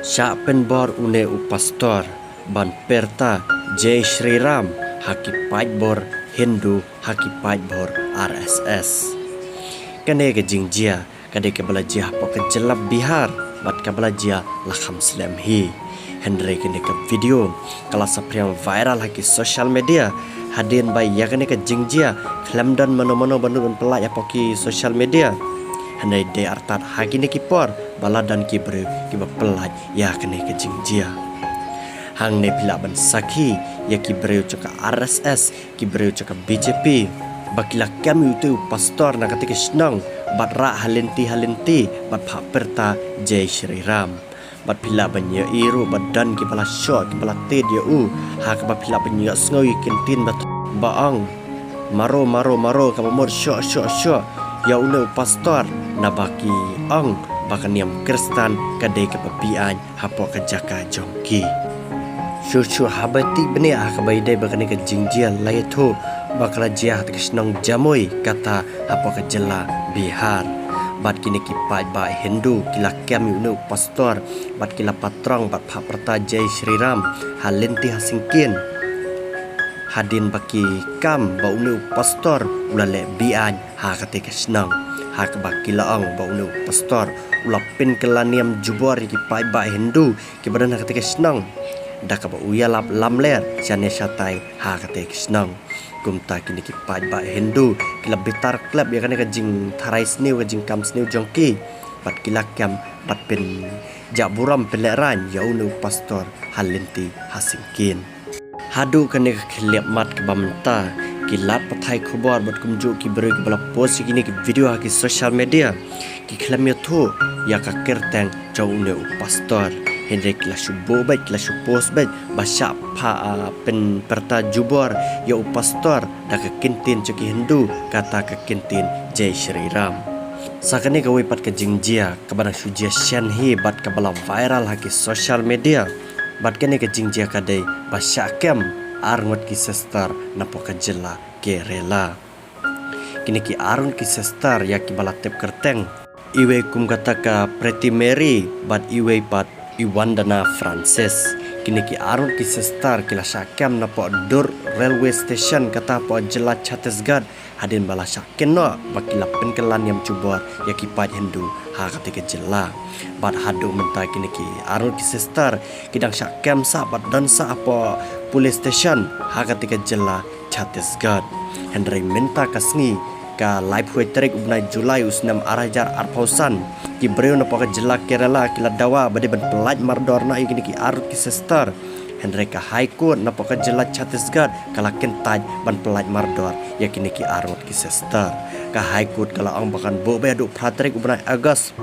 Syak penbor une upastor ban perta Jai Shri Ram haki paitbor Hindu haki paitbor RSS. Kane ke jingjia kade ke belajia po ke jelap Bihar bat ke belajia lakham Islam hi. Hendrai kene ke video kala sapriang viral haki social media hadin bai ya kene ke jingjia klamdan mano-mano banun pelak ya poki social media. Hendai de artat haki ne kipor baladan ki bre ki pelak ya kene ke jingjia. Hang ne pila ban sakhi ya ki bre choka RSS ki bre choka BJP bakila kami utu pastor na katika senang bat ra halenti bat phak perta Jai Shri Ram bat pila banya iru badan ki bala shot ki bala te dia ha ka bat pila banya snoi kentin bat baang maro ka mod shot ya ule pastor na baki ang bakaniam Kristen kadai ke papian hapo ka jaka jongki Shushu habati bene akabai dai bakani ke jingjia layatho bakala jia ke senang jamoi kata apa ke jela Bihar bat kini ki pai ba Hindu kila kami unu pastor bat kila patrang bat pha perta Jai Shri Ram halenti hasingkin hadin baki kam ba unu pastor ulale bian ha kate ke senang ha ke bakila ang ba unu pastor ulapin kelaniam jubor ki pai ba Hindu ki badan ha kate ke senang dak ba uyalap lamler chane satai ha kate ke senang kumta kini ki pai ba Hindu kila bitar club ya kan ke jing tharai sniu ke jing kam sniu jongki bat kila kam bat pen jaburam peleran yaunu pastor halenti hasingkin hadu kene ke khliap mat ke bamta kilat pathai khobor bat kumju ki beri ki bala post kini ki video ki social media ki khlamya thu ya ka kerteng jaune pastor Hendrik la shubo baik la post baik basya pha pen perta jubor ya pastor da ke kintin cuki Hindu kata ke kintin Jai Shri Ram sakane ke wipat ke jingjia ke bana sujia shanhi bat ke bala viral haki social media bat kene ke jingjia kadai basya kem arngot ki sister napo ke jela ke rela kini ki arun ki sister ya ki bala tep kerteng iwe kum kata ka Pretty Mary bat iwe pat Iwandana Francis kini ki arun ki sister kila syakam na po dur railway station kata po jela Chhattisgarh hadin bala syakin no bakila penkelan yang cubor ya ki pat Hindu ha kata ke jela bat hadu menta kini ki arun ki sister kidang syakam sa bat dan sa apa police station ha kata ke jela Chhattisgarh hendrai menta kasngi ka live huetrik ubnai Julai usnam arajar arpausan ki breu na poka jela Kerala kila dawa bade ban pelaj mardor na ikini ki arut ki sister Hendrika High Court na poka jela Chhattisgarh kala kentaj ban pelaj mardor yakini ki arut ki sister ka High Court kala ang bakan bo be adu pratrik ubnai Agust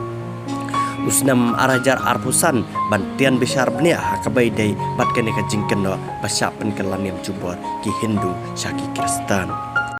usnam arajar arpusan bantian besar bnia hakabai dai bat kene ka jingken no basya penkelan yang cubor ki Hindu syaki Kristen